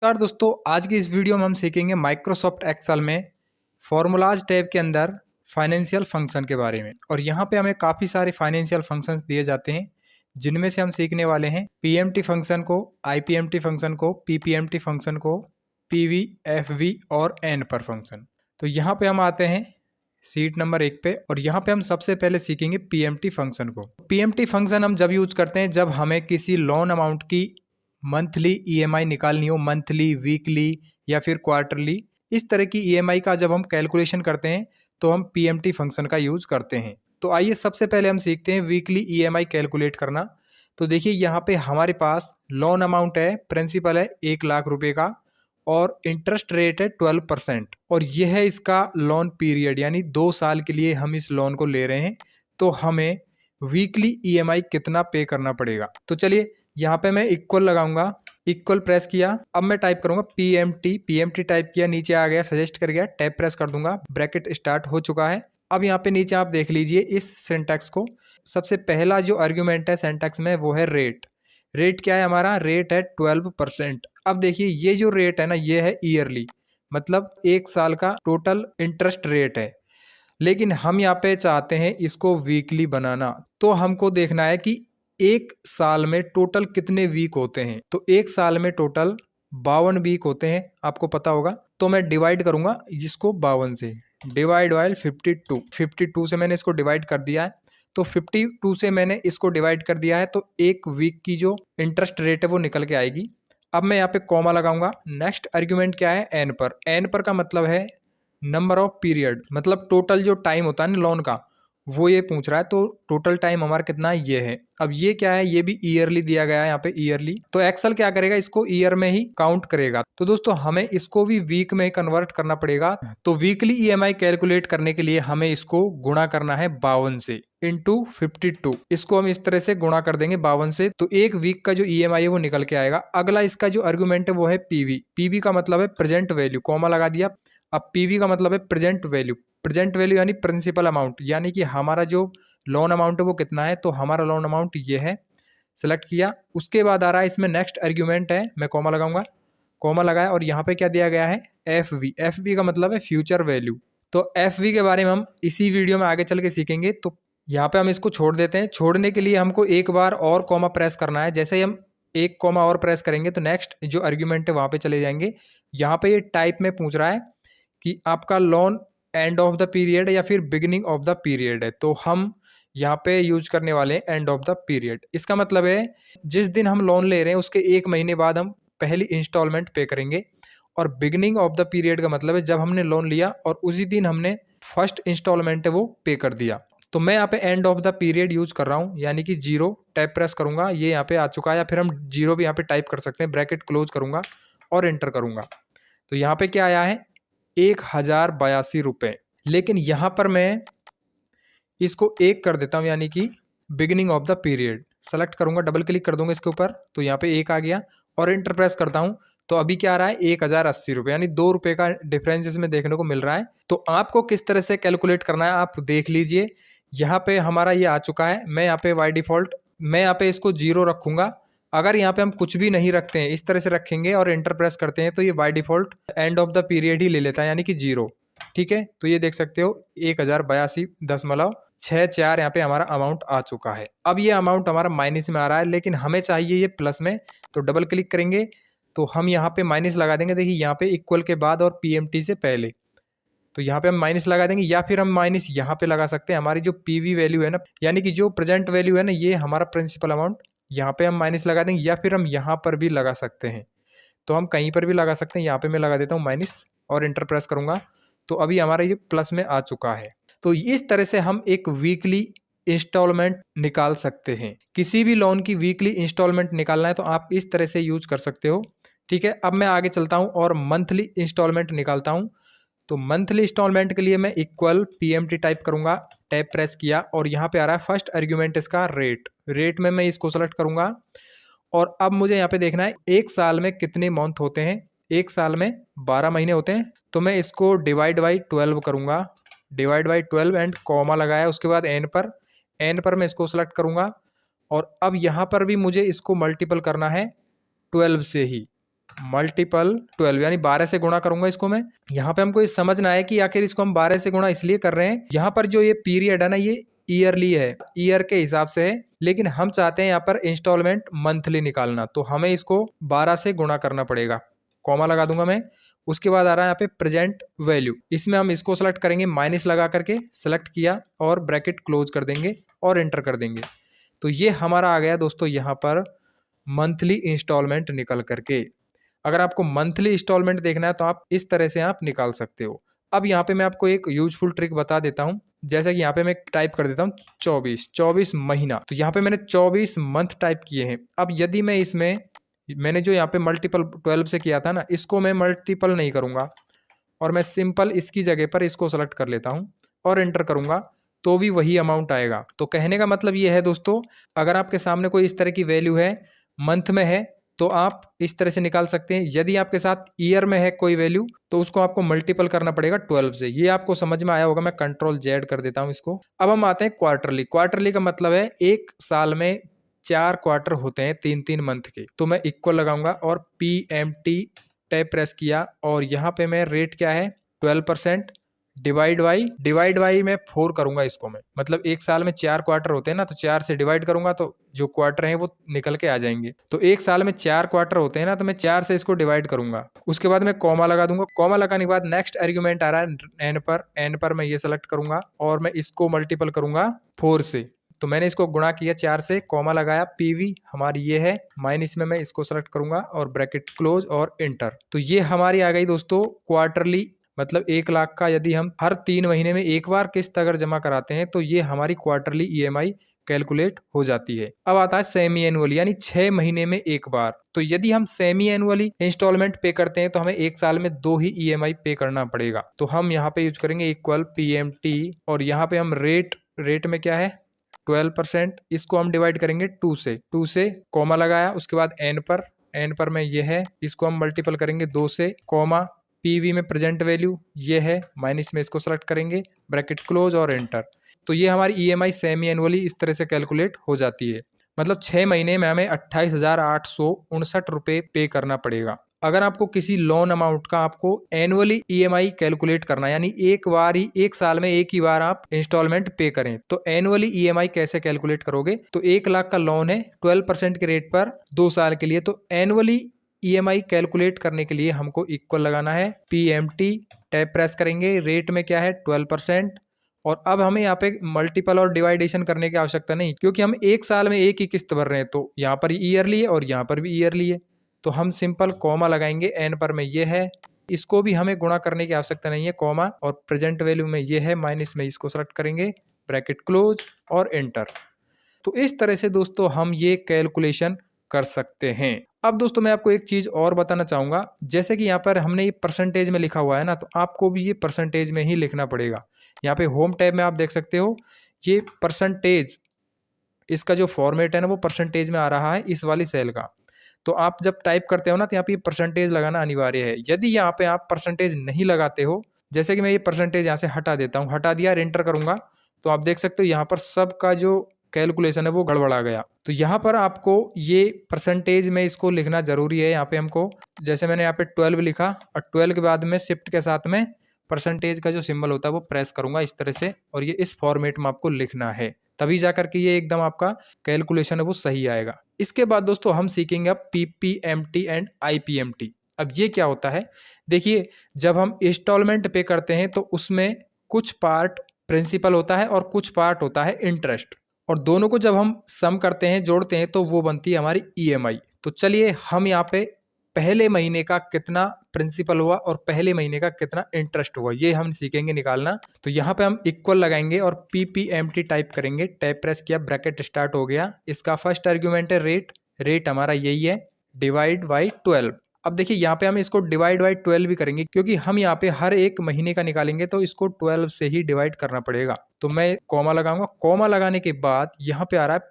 नमस्कार दोस्तों, आज की इस वीडियो में हम सीखेंगे माइक्रोसॉफ्ट एक्सेल में फॉर्मूलाज टैब के अंदर फाइनेंशियल फंक्शन के बारे में। और यहाँ पे हमें काफ़ी सारे फाइनेंशियल फंक्शंस दिए जाते हैं, जिनमें से हम सीखने वाले हैं पीएमटी फंक्शन को, आईपीएमटी फंक्शन को, पीपीएमटी फंक्शन को, पीवी, एफवी और एन पर फंक्शन। तो यहाँ पे हम आते हैं सीट नंबर 1 पे, और यहाँ पे हम सबसे पहले सीखेंगे पीएमटी फंक्शन को। पीएमटी फंक्शन हम जब यूज करते हैं जब हमें किसी लोन अमाउंट की मंथली ईएमआई निकालनी हो, मंथली, वीकली या फिर क्वार्टरली, इस तरह की ईएमआई का जब हम कैलकुलेशन करते हैं तो हम पीएमटी फंक्शन का यूज करते हैं। तो आइए सबसे पहले हम सीखते हैं वीकली ईएमआई कैलकुलेट करना। तो देखिए यहाँ पे हमारे पास लोन अमाउंट है, प्रिंसिपल है 1,00,000 रुपये का, और इंटरेस्ट रेट है 12%, और यह है इसका लोन पीरियड, यानी 2 साल के लिए हम इस लोन को ले रहे हैं। तो हमें वीकली ईएमआई कितना पे करना पड़ेगा। तो चलिए यहाँ पे मैं इक्वल लगाऊंगा, इक्वल प्रेस किया, अब मैं टाइप करूंगा पीएमटी टाइप किया, नीचे आ गया, सजेस्ट कर गया, टैब प्रेस कर दूंगा, ब्रैकेट स्टार्ट हो चुका है। अब यहाँ पे नीचे आप देख लीजिए इस सिंटैक्स को। सबसे पहला जो आर्ग्यूमेंट है सिंटैक्स में वो है रेट। रेट क्या है हमारा? रेट है 12%। अब देखिए ये जो रेट है ना, ये है ईयरली, मतलब 1 साल का टोटल इंटरेस्ट रेट है। लेकिन हम यहाँ पे चाहते हैं इसको वीकली बनाना, तो हमको देखना है कि 1 साल में टोटल कितने वीक होते हैं। तो 1 साल में टोटल 52 वीक होते हैं, आपको पता होगा। तो मैं डिवाइड करूंगा इसको 52 से, डिवाइड बाय 52 से मैंने इसको डिवाइड कर दिया है। तो 52 से मैंने इसको डिवाइड कर दिया है, तो 1 वीक की जो इंटरेस्ट रेट है वो निकल के आएगी। अब मैं यहाँ पे कॉमा लगाऊंगा। नेक्स्ट आर्ग्यूमेंट क्या है? एन पर। एन पर का मतलब है नंबर ऑफ पीरियड, मतलब टोटल जो टाइम होता है ना लोन का, वो ये पूछ रहा है। तो टोटल टाइम हमारा कितना है? ये है। अब ये क्या है? ये भी ईयरली दिया गया है यहाँ पे, ईयरली। तो एक्सेल क्या करेगा? इसको ईयर में ही काउंट करेगा। तो दोस्तों हमें इसको भी वीक में कन्वर्ट करना पड़ेगा। तो वीकली ईएमआई कैलकुलेट करने के लिए हमें इसको गुणा करना है 52 से, इंटू 52। इसको हम इस तरह से गुणा कर देंगे 52 से, तो 1 वीक का जो ईएमआई है वो निकल के आएगा। अगला इसका जो आर्गुमेंट है वो है पीवी। पीवी का मतलब है प्रेजेंट वैल्यू, कॉमा लगा दिया। अब पीवी का मतलब है प्रेजेंट वैल्यू। प्रेजेंट वैल्यू यानी प्रिंसिपल अमाउंट, यानी कि हमारा जो लोन अमाउंट है वो कितना है। तो हमारा लोन अमाउंट ये है, सेलेक्ट किया। उसके बाद आ रहा है इसमें नेक्स्ट आर्ग्यूमेंट है, मैं कॉमा लगाऊंगा, कॉमा लगाया, और यहाँ पे क्या दिया गया है? एफ वी का मतलब है फ्यूचर वैल्यू। तो एफ के बारे में हम इसी वीडियो में आगे चल के सीखेंगे। तो यहाँ पे हम इसको छोड़ देते हैं। छोड़ने के लिए हमको एक बार और कॉमा प्रेस करना है। जैसे ही हम एक कॉमा और प्रेस करेंगे तो नेक्स्ट जो आर्ग्यूमेंट है वहाँ पे चले जाएंगे। यहाँ पे ये टाइप में पूछ रहा है कि आपका loan and of the period या फिर बिगिनिंग ऑफ द पीरियड है। तो हम यहाँ पे यूज करने वाले हैं एंड ऑफ द पीरियड। इसका मतलब है जिस दिन हम लोन ले रहे हैं उसके 1 महीने बाद हम पहली इंस्टॉलमेंट पे करेंगे। और बिगिनिंग ऑफ द पीरियड का मतलब है जब हमने लोन लिया और उसी दिन हमने फर्स्ट इंस्टॉलमेंट है वो पे कर दिया। तो मैं यहाँ पे and of the period use कर रहा हूँ, यानी कि 0, टैब प्रेस करूंगा, ये यहाँ पे आ चुका है। या फिर हम 0 भी यहाँ पे टाइप कर सकते हैं, ब्रैकेट क्लोज करूंगा और एंटर करूंगा। तो यहाँ पे क्या आया है? 1,082 रुपये। लेकिन यहाँ पर मैं इसको 1 कर देता हूँ, यानी कि beginning of the period. Select करूंगा, डबल क्लिक कर दूंगा इसके ऊपर, तो यहाँ पे 1 आ गया, और एंटर प्रेस करता हूँ। तो अभी क्या आ रहा है? 1,080 रुपये, यानी 2 रुपये का डिफरेंस इसमें देखने को मिल रहा है। तो आपको किस तरह से कैलकुलेट करना है आप देख लीजिए। यहाँ पे हमारा ये आ चुका है। मैं यहाँ पे बाय डिफॉल्ट मैं यहाँ पे इसको 0 रखूंगा। अगर यहाँ पे हम कुछ भी नहीं रखते हैं, इस तरह से रखेंगे और एंटर प्रेस करते हैं, तो ये by default end of the period ही ले लेता है, यानी कि 0। ठीक है, तो ये देख सकते हो 1,082.64 यहाँ पे हमारा अमाउंट आ चुका है। अब ये अमाउंट हमारा माइनस में आ रहा है, लेकिन हमें चाहिए ये प्लस में। तो डबल क्लिक करेंगे तो हम यहाँ पे माइनस लगा देंगे। देखिए यहाँ पे इक्वल के बाद और पीएमटी से पहले, तो यहाँ पे हम माइनस लगा देंगे, या फिर हम माइनस यहाँ पे लगा सकते हैं। हमारी जो पीवी वैल्यू है ना, यानी कि जो प्रेजेंट वैल्यू है ना, ये हमारा प्रिंसिपल अमाउंट, यहाँ पे हम माइनस लगा देंगे, या फिर हम यहाँ पर भी लगा सकते हैं। तो हम कहीं पर भी लगा सकते हैं। यहाँ पे मैं लगा देता हूँ माइनस और एंटर प्रेस करूंगा, तो अभी हमारा ये प्लस में आ चुका है। तो इस तरह से हम एक वीकली इंस्टॉलमेंट निकाल सकते हैं। किसी भी लोन की वीकली इंस्टॉलमेंट निकालना है तो आप इस तरह से यूज कर सकते हो। ठीक है, अब मैं आगे चलता हूँ और मंथली इंस्टॉलमेंट निकालता हूँ। तो मंथली इंस्टॉलमेंट के लिए मैं इक्वल पीएमटी टाइप करूंगा, टैब प्रेस किया, और यहाँ पे आ रहा है फर्स्ट आर्ग्यूमेंट इसका रेट में मैं इसको सेलेक्ट करूंगा। और अब मुझे यहाँ पे देखना है 1 साल में कितने मंथ होते हैं। 1 साल में 12 महीने होते हैं। तो मैं इसको डिवाइड बाई 12 करूंगा, डिवाइड बाई 12 एंड कॉमा लगाया। उसके बाद एन पर मैं इसको सेलेक्ट करूंगा, और अब यहाँ पर भी मुझे इसको मल्टीपल करना है 12 से ही। मल्टीपल 12 यानी 12 से गुणा करूंगा इसको मैं। यहाँ पे हमको ये समझना है कि आखिर इसको हम 12 से गुणा इसलिए कर रहे हैं, यहाँ पर जो ये पीरियड है ना ये ईयरली है, ईयर के हिसाब से है, लेकिन हम चाहते हैं यहाँ पर इंस्टॉलमेंट मंथली निकालना, तो हमें इसको 12 से गुणा करना पड़ेगा। कॉमा लगा दूंगा मैं। उसके बाद आ रहा है यहाँ पे प्रेजेंट वैल्यू, इसमें हम इसको सेलेक्ट करेंगे, माइनस लगा करके सेलेक्ट किया और ब्रैकेट क्लोज कर देंगे और एंटर कर देंगे। तो ये हमारा आ गया दोस्तों यहाँ पर मंथली इंस्टॉलमेंट निकल करके। अगर आपको मंथली इंस्टॉलमेंट देखना है तो आप इस तरह से आप निकाल सकते हो। अब यहाँ पे मैं आपको एक यूजफुल ट्रिक बता देता हूँ। जैसे कि यहाँ पे मैं टाइप कर देता हूँ 24 महीना, तो यहाँ पे मैंने 24 मंथ टाइप किए हैं। अब यदि मैं इसमें मैंने जो यहाँ पे मल्टीपल 12 से किया था ना, इसको मैं मल्टीपल नहीं करूँगा और मैं सिंपल इसकी जगह पर इसको सेलेक्ट कर लेता हूँ और एंटर करूँगा, तो भी वही अमाउंट आएगा। तो कहने का मतलब ये है दोस्तों, अगर आपके सामने कोई इस तरह की वैल्यू है, मंथ में है, तो आप इस तरह से निकाल सकते हैं। यदि आपके साथ ईयर में है कोई वैल्यू, तो उसको आपको मल्टीपल करना पड़ेगा 12 से। ये आपको समझ में आया होगा। मैं कंट्रोल जेड कर देता हूँ इसको। अब हम आते हैं क्वार्टरली। क्वार्टरली का मतलब है एक साल में 4 क्वार्टर होते हैं, 3-3 मंथ के। तो मैं इक्वल लगाऊंगा और PMT टैब प्रेस किया और यहाँ पे मैं रेट क्या है 12% डिवाइड बाई मैं 4 करूंगा इसको मैं, मतलब एक साल में 4 क्वार्टर होते हैं ना, तो 4 से डिवाइड करूंगा तो जो क्वार्टर हैं वो निकल के आ जाएंगे। तो एक साल में 4 क्वार्टर होते हैं ना, तो मैं 4 से इसको डिवाइड करूंगा। उसके बाद मैं कॉमा लगा दूंगा। कॉमा लगाने के बाद नेक्स्ट आर्गुमेंट आ रहा है एन पर मैं ये सेलेक्ट करूंगा और मैं इसको मल्टीपल करूंगा 4 से। तो मैंने इसको गुणा किया 4 से, कॉमा लगाया, PV हमारी ये है, माइनस में मैं इसको सेलेक्ट करूंगा और ब्रैकेट क्लोज और एंटर। तो ये हमारी आ गई दोस्तों क्वार्टरली, मतलब 1 लाख का यदि हम हर 3 महीने में एक बार किस्त अगर जमा कराते हैं तो ये हमारी क्वार्टरली EMI कैलकुलेट हो जाती है। अब आता है सेमी एनुअली, यानी 6 महीने में एक बार। तो यदि हम सेमी एनुअली इंस्टॉलमेंट पे करते हैं तो हमें एक साल में 2 ही EMI पे करना पड़ेगा। तो हम यहाँ पे यूज करेंगे इक्वल PMT और यहाँ पे हम रेट में क्या है 12%, इसको हम डिवाइड करेंगे 2 से कॉमा लगाया। उसके बाद एन पर में ये है, इसको हम मल्टीपल करेंगे 2 से, कॉमा PV में प्रेजेंट वैल्यू ये है, माइनस में इसको सेलेक्ट करेंगे, ब्रैकेट क्लोज और एंटर। तो ये हमारी EMI सेमी एनुअली इस तरह से कैलकुलेट हो जाती है। मतलब 6 महीने में हमें 28,859 रुपये पे करना पड़ेगा। अगर आपको किसी लोन अमाउंट का आपको एनुअली EMI कैलकुलेट करना, यानी एक साल में एक ही बार आप इंस्टॉलमेंट पे करें, तो एनुअली EMI कैसे कैलकुलेट करोगे? तो 1 लाख का लोन है 12% के रेट पर 2 साल के लिए, तो एनुअली EMI कैलकुलेट करने के लिए हमको इक्वल लगाना है, PMT टैब प्रेस करेंगे, रेट में क्या है 12%। और अब हमें यहाँ पे मल्टीपल और डिवाइडेशन करने की आवश्यकता नहीं, क्योंकि हम एक साल में एक ही किस्त भर रहे हैं। तो यहाँ पर ईयरली है और यहाँ पर भी ईयरली है, तो हम सिंपल कॉमा लगाएंगे। एन पर में ये है, इसको भी हमें गुणा करने की आवश्यकता नहीं है, कॉमा और प्रेजेंट वैल्यू में ये है, माइनस में इसको सेलेक्ट करेंगे, ब्रैकेट क्लोज और एंटर। तो इस तरह से दोस्तों हम ये कैलकुलेशन कर सकते हैं। अब दोस्तों मैं आपको एक चीज और बताना चाहूंगा, जैसे कि यहाँ पर हमने ये परसेंटेज में लिखा हुआ है ना, तो आपको भी ये परसेंटेज में ही लिखना पड़ेगा। यहाँ पे होम टैब में आप देख सकते हो ये परसेंटेज, इसका जो फॉर्मेट है ना वो परसेंटेज में आ रहा है इस वाली सेल का। तो आप जब टाइप करते हो ना, तो यहाँ पे परसेंटेज लगाना अनिवार्य है। यदि यहाँ पे आप परसेंटेज नहीं लगाते हो, जैसे कि मैं ये परसेंटेज यहाँ से हटा देता हूँ, हटा दिया, एंटर करूंगा, तो आप देख सकते हो यहाँ पर सबका जो कैलकुलेशन है वो गड़बड़ा गया। तो यहाँ पर आपको ये परसेंटेज में इसको लिखना जरूरी है। यहाँ पे हमको, जैसे मैंने यहाँ पे 12 लिखा और 12 के बाद में शिफ्ट के साथ में परसेंटेज का जो सिंबल होता है वो प्रेस करूंगा इस तरह से, और ये इस फॉर्मेट में आपको लिखना है, तभी जाकर के ये एकदम आपका कैलकुलेशन है वो सही आएगा। इसके बाद दोस्तों हम सीखेंगे अब PPMT एंड IPMT। अब ये क्या होता है, देखिए जब हम इंस्टॉलमेंट पे करते हैं तो उसमें कुछ पार्ट प्रिंसिपल होता है और कुछ पार्ट होता है इंटरेस्ट, और दोनों को जब हम सम करते हैं, जोड़ते हैं, तो वो बनती है हमारी EMI। तो चलिए हम यहाँ पे पहले महीने का कितना प्रिंसिपल हुआ और पहले महीने का कितना इंटरेस्ट हुआ ये हम सीखेंगे निकालना। तो यहाँ पे हम इक्वल लगाएंगे और PPMT टाइप करेंगे, टैब प्रेस किया, ब्रैकेट स्टार्ट हो गया। इसका फर्स्ट आर्गुमेंट है रेट हमारा यही है, डिवाइड बाई 12। अब देखिए यहाँ पे हम इसको डिवाइड बाई 12 भी करेंगे, क्योंकि हम यहाँ पे हर एक महीने का निकालेंगे तो इसको 12 से ही डिवाइड करना पड़ेगा। तो मैं कॉमा लगाऊंगा। कॉमा लगाने के बाद यहाँ पे आ रहा है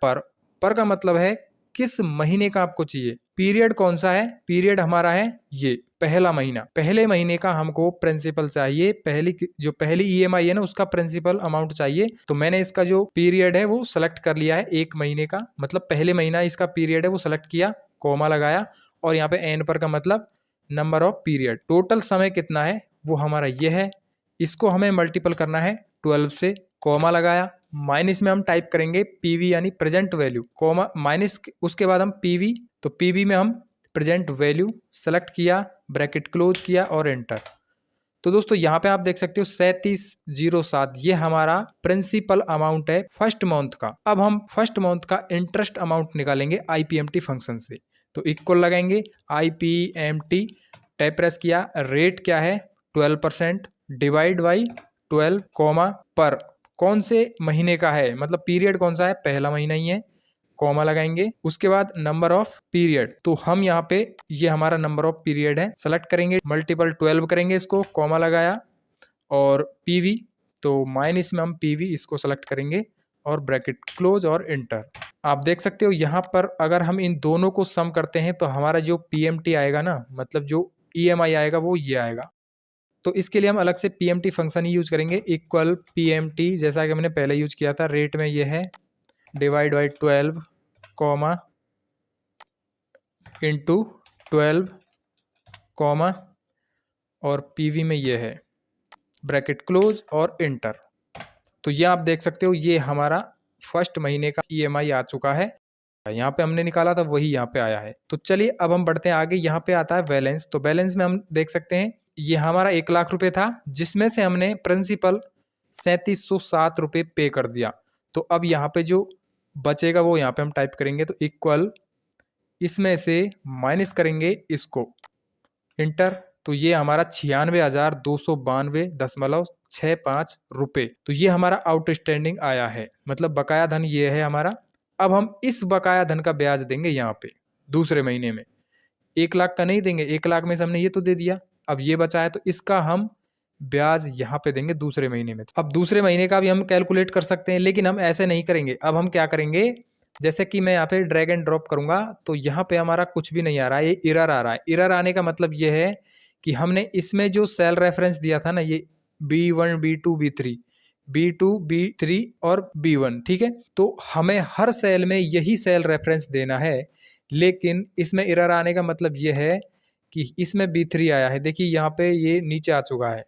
पर का मतलब है किस महीने का आपको चाहिए, पीरियड कौन सा है, पीरियड हमारा है ये पहला महीना, पहले महीने का हमको प्रिंसिपल चाहिए, पहली EMI है ना उसका प्रिंसिपल अमाउंट चाहिए। तो मैंने इसका जो पीरियड है वो सेलेक्ट कर लिया है, 1 महीने का, मतलब पहले महीना इसका पीरियड है वो सेलेक्ट किया, कॉमा लगाया और यहाँ पे एन पर का मतलब नंबर ऑफ पीरियड। टोटल समय कितना है वो हमारा ये है, इसको हमें मल्टीपल करना है 12 से, कॉमा लगाया, माइनस में हम टाइप करेंगे पीवी यानी प्रेजेंट वैल्यू, कॉमा माइनस, उसके बाद हम पीवी, तो पीवी में हम प्रेजेंट वैल्यू सेलेक्ट किया, ब्रैकेट क्लोज किया और एंटर। तो दोस्तों यहाँ पे आप देख सकते हो 3707, ये हमारा प्रिंसिपल अमाउंट है फर्स्ट मंथ का। अब हम फर्स्ट मंथ का इंटरेस्ट अमाउंट निकालेंगे आईपीएमटी फंक्शन से। तो इक्वल लगाएंगे आईपीएमटी, टैब प्रेस किया, रेट क्या है 12%, डिवाइड बाई 12 कॉमा पर, कौन से महीने का है मतलब पीरियड कौन सा है, पहला महीना ही है, कॉमा लगाएंगे। उसके बाद नंबर ऑफ पीरियड, तो हम यहाँ पे ये हमारा नंबर ऑफ पीरियड है, सेलेक्ट करेंगे, मल्टीपल 12 करेंगे इसको, कॉमा लगाया, और पीवी, तो माइनस में हम पीवी इसको सेलेक्ट करेंगे और ब्रैकेट क्लोज और इंटर। आप देख सकते हो यहाँ पर अगर हम इन दोनों को सम करते हैं तो हमारा जो पीएमटी आएगा ना, मतलब जो ईएमआई आएगा वो ये आएगा। तो इसके लिए हम अलग से पीएमटी फंक्शन ही यूज करेंगे, इक्वल पीएमटी, जैसा कि मैंने पहले यूज किया था, रेट में ये है divide by 12 comma into 12 comma और पीवी में ये है ब्रैकेट क्लोज और इंटर। तो ये आप देख सकते हो ये हमारा फर्स्ट महीने का ईएमआई आ चुका है, यहाँ पे हमने निकाला था वही यहाँ पे आया है। तो चलिए अब हम बढ़ते हैं आगे, यहाँ पे आता है बैलेंस। तो बैलेंस में हम देख सकते हैं ये हमारा 1,00,000 रुपये था, जिसमें से हमने प्रिंसिपल 3707 रुपये पे कर दिया। तो अब यहाँ पे जो बचेगा वो यहाँ पे हम टाइप करेंगे, तो इक्वल इसमें से माइनस करेंगे इसको, इंटर। तो ये हमारा 96,292.65 रुपये, तो ये हमारा आउटस्टैंडिंग आया है, मतलब बकाया धन ये है हमारा। अब हम इस बकाया धन का ब्याज देंगे यहाँ पे दूसरे महीने में, 1,00,000 का नहीं देंगे, 1,00,000 में से हमने ये तो दे दिया, अब ये बचा है तो इसका हम ब्याज यहाँ पे देंगे दूसरे महीने में। अब दूसरे महीने का भी हम कैलकुलेट कर सकते हैं, लेकिन हम ऐसे नहीं करेंगे। अब हम क्या करेंगे, जैसे कि मैं यहाँ पे ड्रैग एंड ड्रॉप करूंगा तो यहाँ पे हमारा कुछ भी नहीं आ रहा है, ये एरर आ रहा है। एरर आने का मतलब ये है कि हमने इसमें जो सेल रेफरेंस दिया था ना, ये B1 B2 B3 B2 B3 और B1, ठीक है, तो हमें हर सेल में यही सेल रेफरेंस देना है। लेकिन इसमें एरर आने का मतलब ये है कि इसमें B3 आया है, देखिए यहाँ पे ये नीचे आ चुका है,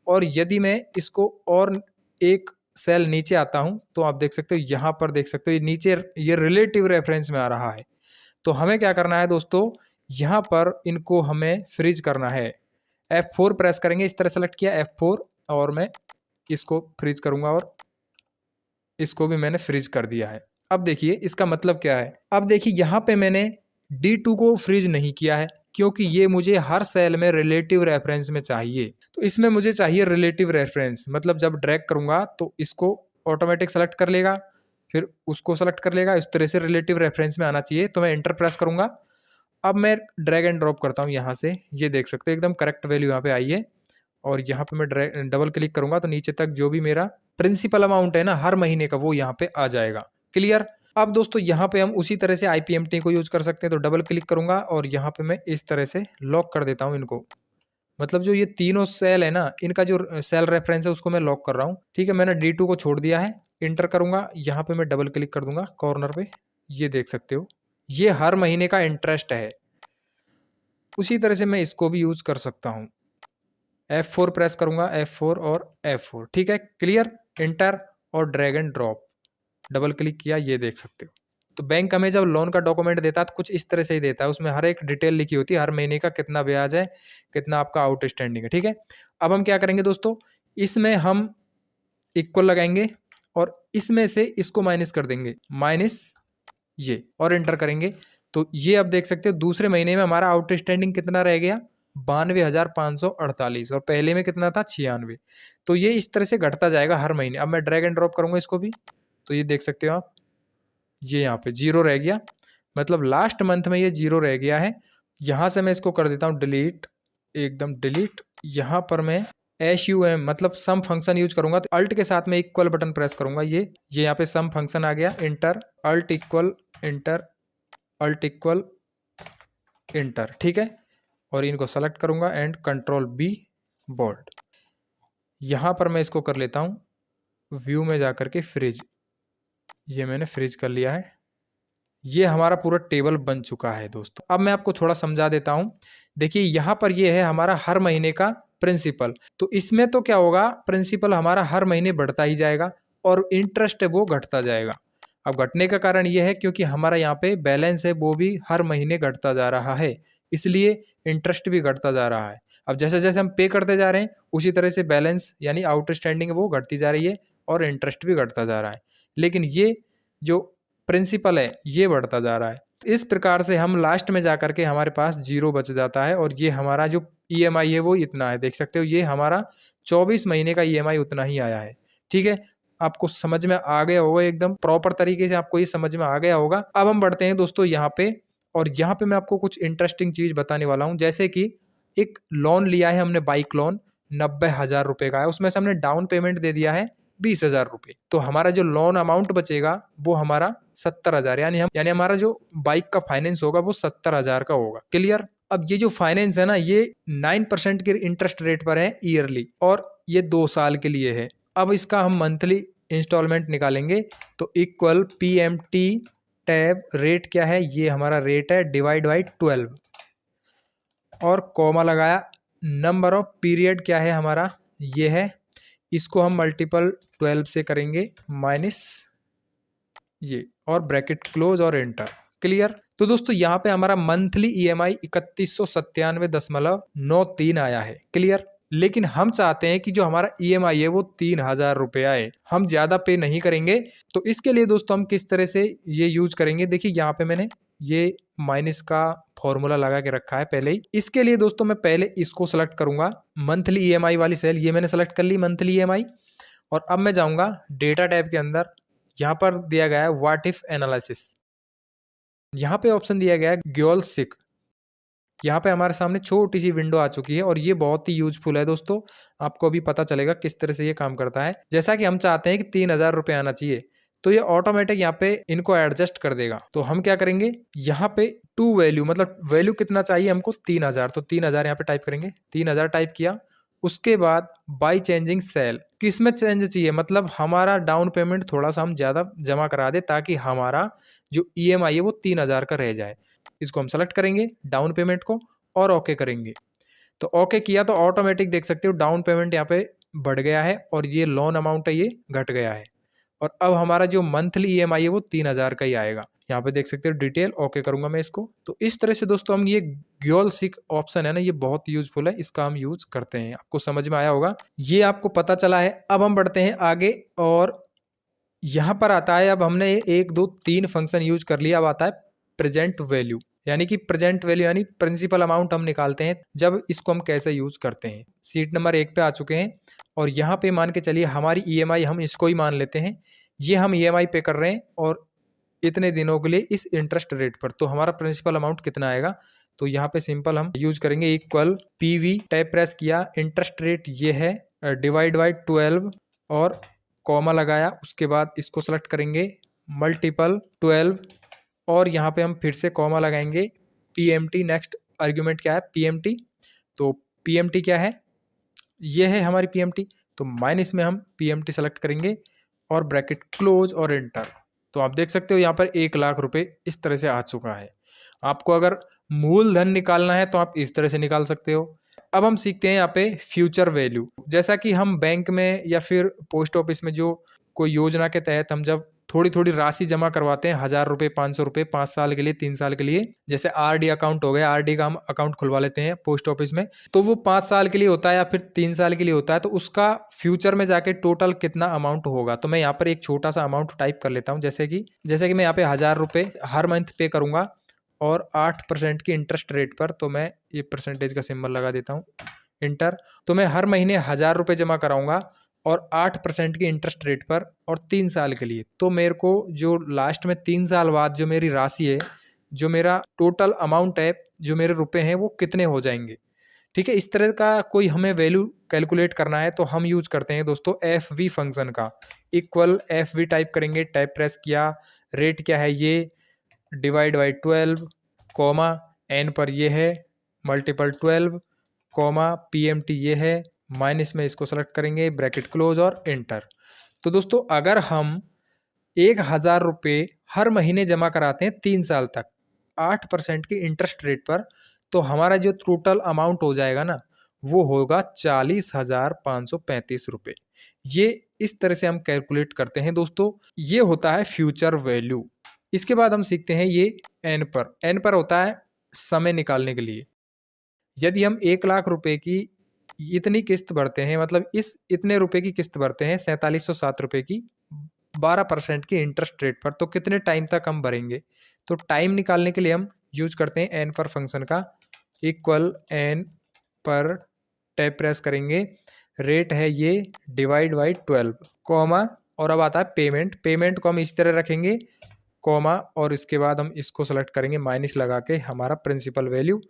और यदि मैं इसको और एक सेल नीचे आता हूं तो आप देख सकते हो यहाँ पर देख सकते हो ये नीचे ये रिलेटिव रेफरेंस में आ रहा है। तो हमें क्या करना है दोस्तों, यहाँ पर इनको हमें फ्रीज करना है। F4 प्रेस करेंगे, इस तरह सेलेक्ट किया F4, और मैं इसको फ्रीज करूंगा और इसको भी मैंने फ्रीज कर दिया है। अब देखिए इसका मतलब क्या है, अब देखिए यहाँ पे मैंने D2 को फ्रीज नहीं किया है क्योंकि ये मुझे हर सेल में रिलेटिव रेफरेंस में चाहिए। तो इसमें मुझे चाहिए रिलेटिव रेफरेंस, मतलब जब ड्रैग करूंगा तो इसको ऑटोमेटिक सेलेक्ट कर लेगा, फिर उसको सेलेक्ट कर लेगा, इस तरह से रिलेटिव रेफरेंस में आना चाहिए। तो मैं एंटर प्रेस करूंगा। अब मैं ड्रैग एंड ड्रॉप करता हूँ यहाँ से, ये देख सकते हो एकदम करेक्ट वैल्यू यहाँ पे आई है, और यहाँ पे मैं डबल क्लिक करूंगा तो नीचे तक जो भी मेरा प्रिंसिपल अमाउंट है ना हर महीने का वो यहाँ पे आ जाएगा। क्लियर। अब दोस्तों यहाँ पे हम उसी तरह से आईपीएमटी को यूज कर सकते हैं। तो डबल क्लिक करूंगा और यहाँ पे मैं इस तरह से लॉक कर देता हूँ इनको, मतलब जो ये तीनों सेल है ना इनका जो सेल रेफरेंस है उसको मैं लॉक कर रहा हूँ। ठीक है, मैंने D2 को छोड़ दिया है, इंटर करूंगा, यहाँ पे मैं डबल क्लिक कर दूंगा कॉर्नर पे, ये देख सकते हो ये हर महीने का इंटरेस्ट है। उसी तरह से मैं इसको भी यूज कर सकता हूँ। F4 प्रेस करूंगा, F4 और F4, ठीक है, क्लियर, इंटर और drag and drop, double click किया, ये देख सकते हो। तो बैंक हमें जब लोन का डॉक्यूमेंट देता है तो कुछ इस तरह से ही देता है, उसमें हर एक डिटेल लिखी होती है, हर महीने का कितना ब्याज है, कितना आपका आउटस्टैंडिंग है। ठीक है, अब हम क्या करेंगे दोस्तों, इसमें हम इक्वल लगाएंगे और इसमें से इसको माइनस कर देंगे, माइनस ये, और एंटर करेंगे। तो ये अब देख सकते हो दूसरे महीने में हमारा आउटस्टैंडिंग कितना रह गया, 92,548, और पहले में कितना था, 96। तो ये इस तरह से घटता जाएगा हर महीने। अब मैं ड्रैग एंड ड्रॉप करूंगा इसको भी, तो ये देख सकते हो आप, ये यहाँ पे 0 रह गया, मतलब लास्ट मंथ में ये 0 रह गया है। यहाँ से मैं इसको कर देता हूँ डिलीट, एकदम डिलीट। यहाँ पर मैं SUM मतलब सम फंक्शन यूज करूंगा, तो अल्ट के साथ में इक्वल बटन प्रेस करूंगा, ये यहाँ पे सम फंक्शन आ गया, enter, alt equal, enter, alt equal, enter, ठीक है, और इनको सेलेक्ट करूंगा एंड कंट्रोल B बोल्ड। यहाँ पर मैं इसको कर लेता हूँ व्यू में जाकर के फ्रीज, ये मैंने फ्रीज कर लिया है, ये हमारा पूरा टेबल बन चुका है दोस्तों। अब मैं आपको थोड़ा समझा देता हूँ। देखिए यहाँ पर ये है हमारा हर महीने का प्रिंसिपल। तो इसमें तो क्या होगा, प्रिंसिपल हमारा हर महीने बढ़ता ही जाएगा और इंटरेस्ट है वो घटता जाएगा। अब घटने का कारण ये है क्योंकि हमारा यहाँ पे बैलेंस है वो भी हर महीने घटता जा रहा है, इसलिए इंटरेस्ट भी घटता जा रहा है। अब जैसे जैसे हम पे करते जा रहे हैं उसी तरह से बैलेंस यानी आउटस्टैंडिंग वो घटती जा रही है और इंटरेस्ट भी घटता जा रहा है, लेकिन ये जो प्रिंसिपल है ये बढ़ता जा रहा है। तो इस प्रकार से हम लास्ट में जा करके हमारे पास जीरो बच जाता है और ये हमारा जो ईएमआई है वो इतना है। देख सकते हो ये हमारा 24 महीने का ईएमआई उतना ही आया है। ठीक है, आपको समझ में आ गया होगा, एकदम प्रॉपर तरीके से आपको ये समझ में आ गया होगा। अब हम बढ़ते हैं दोस्तों यहाँ पे, और यहाँ पे मैं आपको कुछ इंटरेस्टिंग चीज बताने वाला हूँ। जैसे कि एक लोन लिया है हमने, बाइक लोन 90,000 रुपए का है, उसमें से हमने डाउन पेमेंट दे दिया है 20,000 रुपये। तो हमारा जो लोन अमाउंट बचेगा वो हमारा 70,000, यानी हमारा जो बाइक का फाइनेंस होगा वो 70,000 का होगा। क्लियर। अब ये जो फाइनेंस है ना ये 9% के इंटरेस्ट रेट पर है ईयरली, और ये 2 साल के लिए है। अब इसका हम मंथली इंस्टॉलमेंट निकालेंगे तो इक्वल PMT टैब रेट क्या है, ये हमारा रेट है डिवाइड बाई 12 और कॉमा लगाया। नंबर ऑफ पीरियड क्या है हमारा, ये है, इसको हम मल्टीपल 12 से करेंगे माइनस ये, और ब्रैकेट क्लोज और एंटर। क्लियर। तो दोस्तों यहाँ पे हमारा मंथली ईएमआई 3197.93 आया है। क्लियर। लेकिन हम चाहते हैं कि जो हमारा ईएमआई है वो 3,000 रुपये आए, हम ज्यादा पे नहीं करेंगे। तो इसके लिए दोस्तों हम किस तरह से ये यूज करेंगे, देखिए यहाँ पे मैंने ये माइनस का फॉर्मूला लगा के रखा है पहले ही। इसके लिए दोस्तों मैं पहले इसको सेलेक्ट करूंगा, मंथली ईएमआई वाली सेल, ये मैंने सेलेक्ट कर ली मंथली ईएमआई। और अब मैं जाऊंगा डेटा टैब के अंदर, यहाँ पर दिया गया है व्हाट इफ एनालिसिस, यहाँ पे ऑप्शन दिया गया है ग्योल सिक। यहाँ पे हमारे सामने छोटी सी विंडो आ चुकी है और ये बहुत ही यूजफुल है दोस्तों, आपको अभी पता चलेगा किस तरह से ये काम करता है। जैसा कि हम चाहते हैं कि 3,000 रुपये आना चाहिए, तो ये ऑटोमेटिक यहाँ पे इनको एडजस्ट कर देगा। तो हम क्या करेंगे, यहाँ पे टू वैल्यू, मतलब वैल्यू कितना चाहिए हमको 3,000, तो 3,000 यहाँ पे टाइप करेंगे। 3,000 टाइप किया, उसके बाद बाई चेंजिंग सेल, किसमें चेंज चाहिए, मतलब हमारा डाउन पेमेंट थोड़ा सा हम ज़्यादा जमा करा दे ताकि हमारा जो ईएमआई है वो 3,000 का रह जाए। इसको हम सेलेक्ट करेंगे डाउन पेमेंट को और ओके करेंगे। तो ओके किया तो ऑटोमेटिक देख सकते हो डाउन पेमेंट यहाँ पे बढ़ गया है और ये लोन अमाउंट है ये घट गया है। और अब हमारा जो मंथली ईएमआई है वो 3,000 का ही आएगा। यहाँ पे देख सकते हो डिटेल, ओके करूंगा मैं इसको। तो इस तरह से दोस्तों हम ये ग्योल सिक ऑप्शन है ना, ये बहुत यूजफुल है, इसका हम यूज करते हैं। आपको समझ में आया होगा, ये आपको पता चला है। अब हम बढ़ते हैं आगे और यहाँ पर आता है, अब हमने 1 2 3 फंक्शन यूज कर लिया, अब आता है प्रेजेंट वैल्यू, यानी कि प्रेजेंट वैल्यू यानी प्रिंसिपल अमाउंट हम निकालते हैं। जब इसको हम कैसे यूज करते हैं, सीट नंबर 1 पे आ चुके हैं और यहाँ पे मान के चलिए हमारी ईएमआई हम इसको ही मान लेते हैं, ये हम ईएमआई पे कर रहे हैं और इतने दिनों के लिए इस इंटरेस्ट रेट पर। तो हमारा प्रिंसिपल अमाउंट कितना आएगा, तो यहाँ पे सिंपल हम यूज करेंगे इक्वल PV टैब प्रेस किया, इंटरेस्ट रेट ये है डिवाइड बाई 12 और कॉमा लगाया, उसके बाद इसको सेलेक्ट करेंगे मल्टीपल 12 और यहाँ पे हम फिर से कॉमा लगाएंगे। PMT नेक्स्ट आर्ग्यूमेंट क्या है PMT, तो PMT क्या है, ये है हमारी PMT, तो माइनस में हम PMT सेलेक्ट करेंगे और ब्रैकेट क्लोज और एंटर। तो आप देख सकते हो यहाँ पर 1,00,000 रुपये इस तरह से आ चुका है। आपको अगर मूलधन निकालना है तो आप इस तरह से निकाल सकते हो। अब हम सीखते हैं यहाँ पे फ्यूचर वैल्यू। जैसा कि हम बैंक में या फिर पोस्ट ऑफिस में जो कोई योजना के तहत हम जब थोड़ी थोड़ी राशि जमा करवाते हैं, 1,000 रुपये 500 रुपये 5 साल के लिए 3 साल के लिए, जैसे RD अकाउंट हो गया, RD का हम अकाउंट खुलवा लेते हैं पोस्ट ऑफिस में, तो वो 5 साल के लिए होता है या फिर 3 साल के लिए होता है, तो उसका फ्यूचर में जाके टोटल कितना अमाउंट होगा। तो मैं यहाँ पर एक छोटा सा अमाउंट टाइप कर लेता हूँ, जैसे कि मैं यहाँ पे 1,000 रुपये हर मंथ पे करूँगा और 8% की इंटरेस्ट रेट पर, तो मैं ये परसेंटेज का सिंबल लगा देता हूँ, इंटर। तो मैं हर महीने 1,000 रुपये जमा कराऊंगा और 8% की इंटरेस्ट रेट पर और 3 साल के लिए। तो मेरे को जो लास्ट में 3 साल बाद जो मेरी राशि है, जो मेरा टोटल अमाउंट है, जो मेरे रुपए हैं वो कितने हो जाएंगे। ठीक है, इस तरह का कोई हमें वैल्यू कैलकुलेट करना है तो हम यूज करते हैं दोस्तों FV फंक्शन का। इक्वल FV टाइप करेंगे, टैब प्रेस किया, रेट क्या है ये डिवाइड बाई 12 कॉमा n पर ये है मल्टीपल 12 कॉमा PMT ये है, माइनस में इसको सेलेक्ट करेंगे, ब्रैकेट क्लोज और एंटर। तो दोस्तों अगर हम ₹1000 हर महीने जमा कराते हैं 3 साल तक 8% की इंटरेस्ट रेट पर, तो हमारा जो टोटल अमाउंट हो जाएगा ना, वो होगा ₹40,535। ये इस तरह से हम कैलकुलेट करते हैं दोस्तों। ये होता है फ्यूचर वैल्यू। इसके बाद हम सीखते हैं ये एन पर होता है समय निकालने के लिए। यदि हम 1,00,000 रुपए की इतनी किस्त भरते हैं, मतलब इस इतने रुपए की किस्त भरते हैं, ₹4707 की 12% की इंटरेस्ट रेट पर, तो कितने टाइम तक हम भरेंगे? तो टाइम निकालने के लिए हम यूज करते हैं एन पर फंक्शन का। इक्वल एन पर टैब प्रेस करेंगे, रेट है ये डिवाइड बाई 12 कॉमा, और अब आता है पेमेंट। पेमेंट को हम इस तरह रखेंगे कॉमा, और इसके बाद हम इसको सेलेक्ट करेंगे माइनस लगा के, हमारा प्रिंसिपल वैल्यू,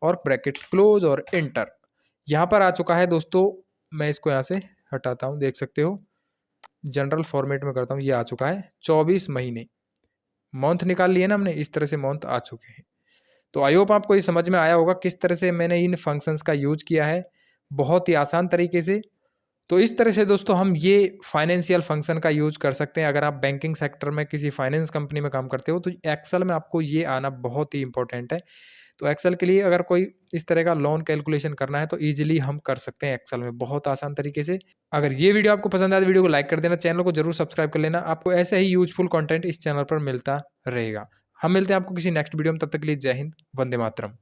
और ब्रैकेट क्लोज और एंटर। यहाँ पर आ चुका है दोस्तों। मैं इसको यहाँ से हटाता हूँ, देख सकते हो जनरल फॉर्मेट में करता हूँ। ये आ चुका है 24 महीने, मंथ निकाल लिए ना हमने, इस तरह से मंथ आ चुके हैं। तो आई होप आपको ये समझ में आया होगा किस तरह से मैंने इन फंक्शंस का यूज किया है, बहुत ही आसान तरीके से। तो इस तरह से दोस्तों हम ये फाइनेंशियल फंक्शन का यूज कर सकते हैं। अगर आप बैंकिंग सेक्टर में किसी फाइनेंस कंपनी में काम करते हो तो एक्सेल में आपको ये आना बहुत ही इंपॉर्टेंट है। तो एक्सेल के लिए अगर कोई इस तरह का लोन कैलकुलेशन करना है तो ईजिली हम कर सकते हैं एक्सेल में, बहुत आसान तरीके से। अगर ये वीडियो आपको पसंद आए तो वीडियो को लाइक कर देना, चैनल को जरूर सब्सक्राइब कर लेना। आपको ऐसे ही यूजफुल कंटेंट इस चैनल पर मिलता रहेगा। हम मिलते हैं आपको किसी नेक्स्ट वीडियो में, तब तक के लिए जय हिंद, वंदे मातरम।